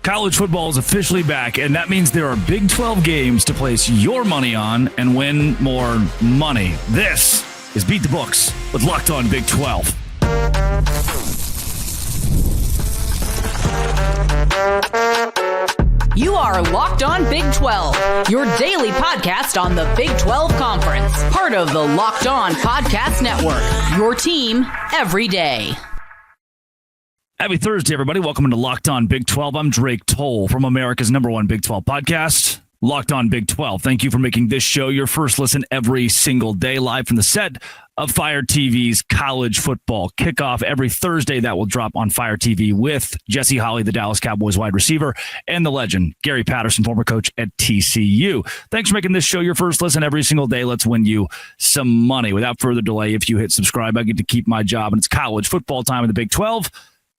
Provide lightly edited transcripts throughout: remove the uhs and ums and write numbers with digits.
College football is officially back, and that means there are Big 12 games to place your money on and win more money. This is Beat the Books with Locked On Big 12. You are Locked On Big 12, your daily podcast on the Big 12 Conference. Part of the Locked On Podcast Network, your team every day. Happy Thursday, everybody. Welcome into Locked On Big 12. I'm Drake Toll from America's #1 Big 12 podcast, Locked On Big 12. Thank you for making this show your first listen every single day, live from the set of Fire TV's college football kickoff every Thursday. That will drop on Fire TV with Jesse Holley, the Dallas Cowboys wide receiver, and the legend, Gary Patterson, former coach at TCU. Thanks for making this show your first listen every single day. Let's win you some money. Without further delay, if you hit subscribe, I get to keep my job, and it's college football time in the Big 12.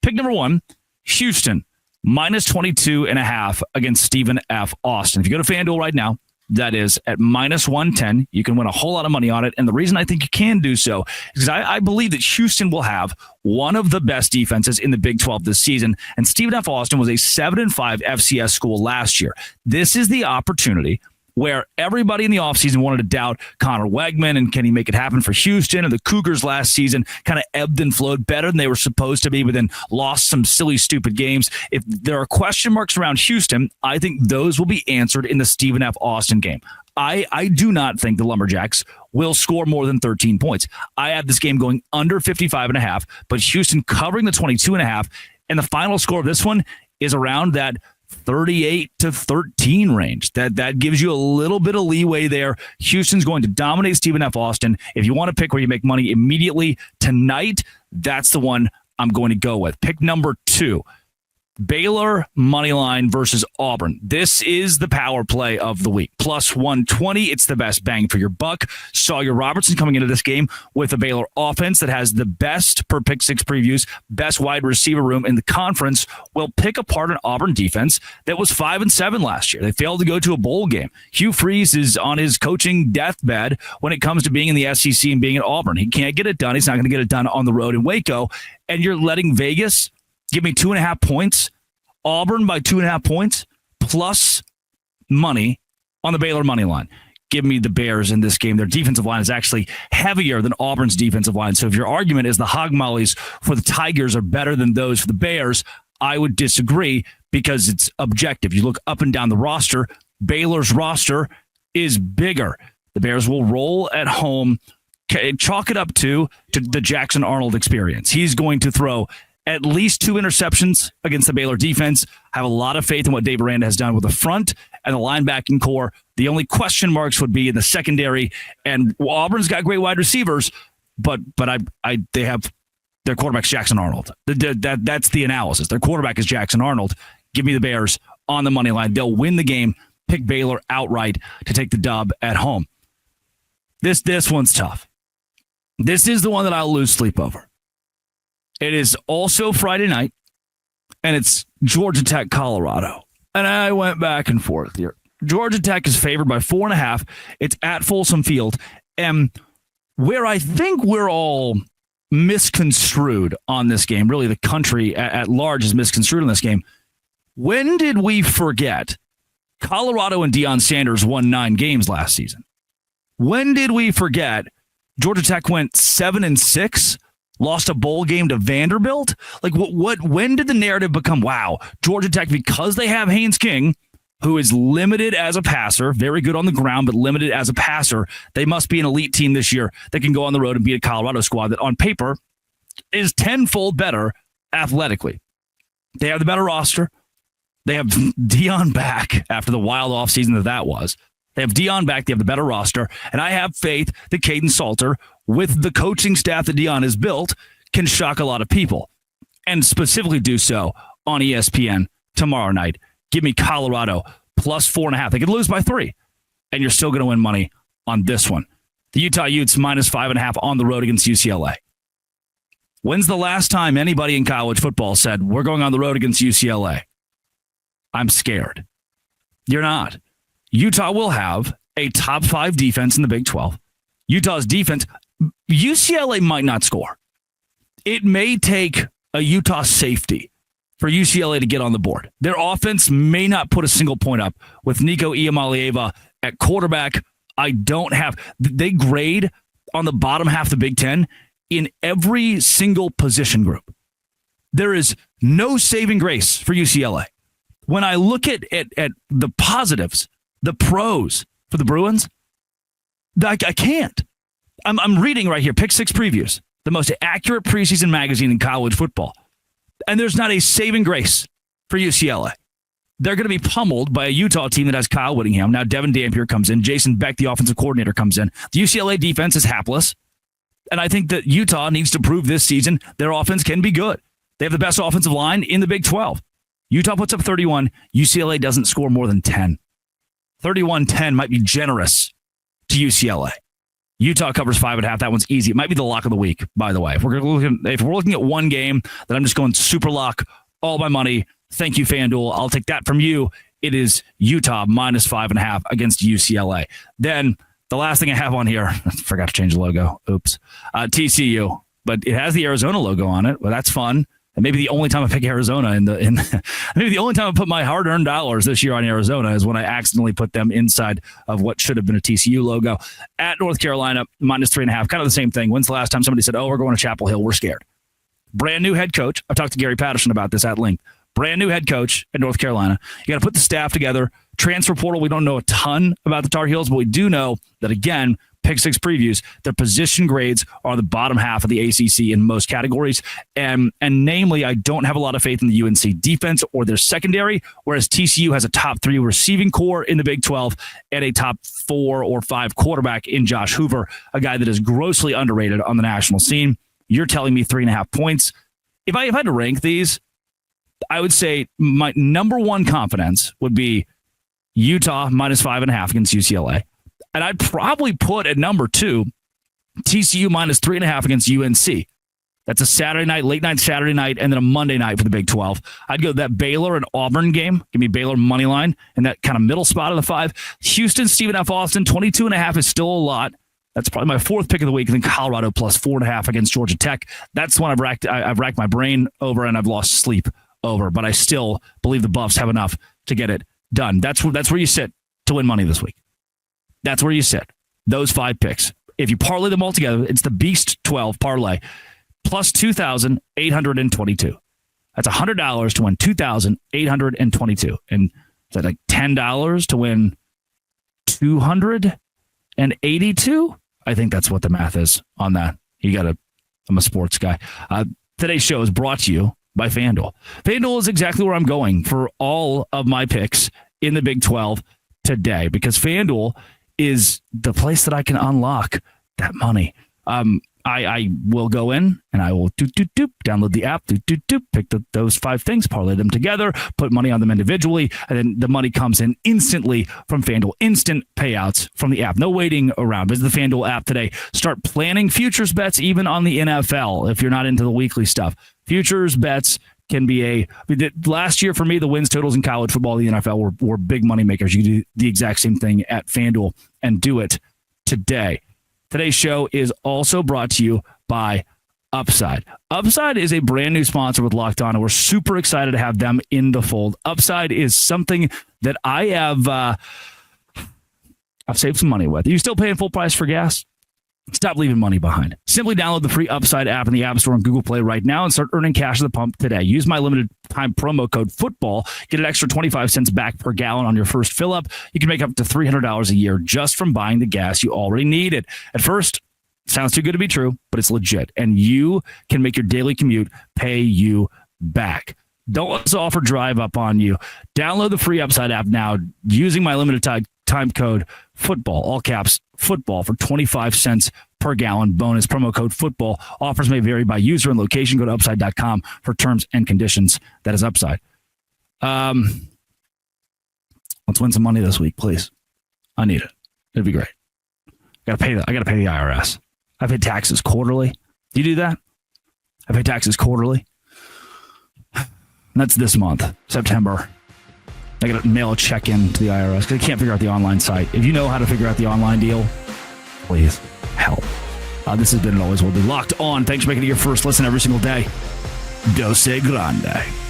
Pick number one, Houston, minus 22.5 against Stephen F. Austin. If you go to FanDuel right now, that is at minus 110. You can win a whole lot of money on it. And the reason I think you can do so is because I believe that Houston will have one of the best defenses in the Big 12 this season. And Stephen F. Austin was a 7-5 FCS school last year. This is the opportunity where everybody in the offseason wanted to doubt Connor Wegman and can he make it happen for Houston. And the Cougars last season kind of ebbed and flowed better than they were supposed to be, but then lost some silly, stupid games. If there are question marks around Houston, I think those will be answered in the Stephen F. Austin game. I do not think the Lumberjacks will score more than 13 points. I have this game going under 55.5, but Houston covering the 22.5. And the final score of this one is around that 38-13 range. That gives you a little bit of leeway there. Houston's going to dominate Stephen F. Austin. If you want to pick where you make money immediately tonight, that's the one I'm going to go with. Pick number two, Baylor moneyline versus Auburn. This is the power play of the week. Plus 120. It's the best bang for your buck. Sawyer Robertson coming into this game with a Baylor offense that has the best, per Pick Six previews, best wide receiver room in the conference, will pick apart an Auburn defense that was 5-7 last year. They failed to go to a bowl game. Hugh Freeze is on his coaching deathbed when it comes to being in the SEC and being at Auburn. He can't get it done. He's not going to get it done on the road in Waco. And you're letting Vegas give me 2.5 points, Auburn by 2.5 points, plus money on the Baylor money line. Give me the Bears in this game. Their defensive line is actually heavier than Auburn's defensive line. So if your argument is the hog mollies for the Tigers are better than those for the Bears, I would disagree because it's objective. You look up and down the roster, Baylor's roster is bigger. The Bears will roll at home. Chalk it up to the Jackson Arnold experience. He's going to throw at least 2 interceptions against the Baylor defense. I have a lot of faith in what Dave Aranda has done with the front and the linebacking core. The only question marks would be in the secondary. And Auburn's got great wide receivers, but they have their quarterback's Jackson Arnold. That's the analysis. Their quarterback is Jackson Arnold. Give me the Bears on the money line. They'll win the game. Pick Baylor outright to take the dub at home. This one's tough. This is the one that I'll lose sleep over. It is also Friday night, and it's Georgia Tech, Colorado. And I went back and forth here. Georgia Tech is favored by 4.5. It's at Folsom Field. And where I think we're all misconstrued on this game, really the country at large is misconstrued on this game. When did we forget Colorado and Deion Sanders won 9 games last season? When did we forget Georgia Tech went 7-6? Lost a bowl game to Vanderbilt? Like, when did the narrative become, wow, Georgia Tech, because they have Haynes King, who is limited as a passer, very good on the ground, but limited as a passer, they must be an elite team this year that can go on the road and beat a Colorado squad that on paper is tenfold better athletically. They have the better roster. They have Deion back after the wild offseason that was. They have Deion back. They have the better roster. And I have faith that Caden Salter, with the coaching staff that Deion has built, can shock a lot of people. And specifically do so on ESPN tomorrow night. Give me Colorado plus 4.5. They could lose by 3. And you're still going to win money on this one. The Utah Utes minus 5.5 on the road against UCLA. When's the last time anybody in college football said, we're going on the road against UCLA? I'm scared. You're not. Utah will have a top 5 defense in the Big 12. Utah's defense, UCLA might not score. It may take a Utah safety for UCLA to get on the board. Their offense may not put a single point up with Nico Iamaleava at quarterback. They grade on the bottom half of the Big Ten in every single position group. There is no saving grace for UCLA. When I look at the positives, the pros for the Bruins, I can't. I'm reading right here, Pick Six Previews, the most accurate preseason magazine in college football. And there's not a saving grace for UCLA. They're going to be pummeled by a Utah team that has Kyle Whittingham. Now Devin Dampier comes in. Jason Beck, the offensive coordinator, comes in. The UCLA defense is hapless. And I think that Utah needs to prove this season their offense can be good. They have the best offensive line in the Big 12. Utah puts up 31. UCLA doesn't score more than 10. 31-10 might be generous to UCLA. Utah covers 5.5. That one's easy. It might be the lock of the week, by the way. If we're looking at one game that I'm just going super lock, all my money. Thank you, FanDuel. I'll take that from you. It is Utah minus 5.5 against UCLA. Then the last thing I have on here, I forgot to change the logo. Oops. TCU, but it has the Arizona logo on it. Well, that's fun. And maybe the only time I pick Arizona maybe the only time I put my hard-earned dollars this year on Arizona is when I accidentally put them inside of what should have been a TCU logo. At North Carolina, minus 3.5, kind of the same thing. When's the last time somebody said, we're going to Chapel Hill, we're scared? Brand new head coach. I've talked to Gary Patterson about this at length. Brand new head coach at North Carolina. You got to put the staff together. Transfer portal, we don't know a ton about the Tar Heels, but we do know that, again, Pick Six Previews, their position grades are the bottom half of the ACC in most categories. And namely, I don't have a lot of faith in the UNC defense or their secondary, whereas TCU has a top 3 receiving core in the Big 12 and a top 4 or 5 quarterback in Josh Hoover, a guy that is grossly underrated on the national scene. You're telling me 3.5 points. If I had to rank these, I would say my number one confidence would be Utah minus 5.5 against UCLA. And I'd probably put at number 2, TCU minus 3.5 against UNC. That's a Saturday night, late night Saturday night, and then a Monday night for the Big 12. I'd go that Baylor and Auburn game. Give me Baylor money line and that kind of middle spot of the 5. Houston, Stephen F. Austin, 22.5 is still a lot. That's probably my 4th pick of the week. And then Colorado plus 4.5 against Georgia Tech. That's one I've racked my brain over and I've lost sleep over. But I still believe the Buffs have enough to get it done. That's where you sit to win money this week. That's where you sit. Those 5 picks. If you parlay them all together, it's the Beast 12 parlay plus 2,822. That's $100 to win 2,822. And is that like $10 to win 282? I think that's what the math is on that. I'm a sports guy. Today's show is brought to you by FanDuel. FanDuel is exactly where I'm going for all of my picks in the Big 12 today, because FanDuel is the place that I can unlock that money. I will go in and I will download the app, pick those 5 things, parlay them together, put money on them individually, and then the money comes in instantly from FanDuel. Instant payouts from the app. No waiting around. Visit the FanDuel app today. Start planning futures bets even on the NFL if you're not into the weekly stuff. Futures bets can be last year for me, the wins totals in college football, the NFL were big money makers. You can do the exact same thing at FanDuel and do it today. Today's show is also brought to you by Upside. Upside is a brand new sponsor with Locked On, and we're super excited to have them in the fold. Upside is something that I've saved some money with. Are you still paying full price for gas? Stop leaving money behind. Simply download the free Upside app in the App Store and Google Play right now and start earning cash at the pump today. Use my limited time promo code FOOTBALL. Get an extra 25 cents back per gallon on your first fill up. You can make up to $300 a year just from buying the gas you already needed. At first, sounds too good to be true, but it's legit. And you can make your daily commute pay you back. Don't let this offer drive up on you. Download the free Upside app now using my limited time code FOOTBALL, all caps, football, for 25 cents per gallon bonus. Promo code FOOTBALL. Offers may vary by user and location. Go to upside.com for terms and conditions. That is Upside. Let's win some money this week, please. I need it. It'd be great. I gotta pay the IRS. I pay taxes quarterly. Do you do that? I pay taxes quarterly. And that's this month, September. I got to mail a check in to the IRS because I can't figure out the online site. If you know how to figure out the online deal, please help. This has been and always will be Locked On. Thanks for making it your first listen every single day. Dose Grande.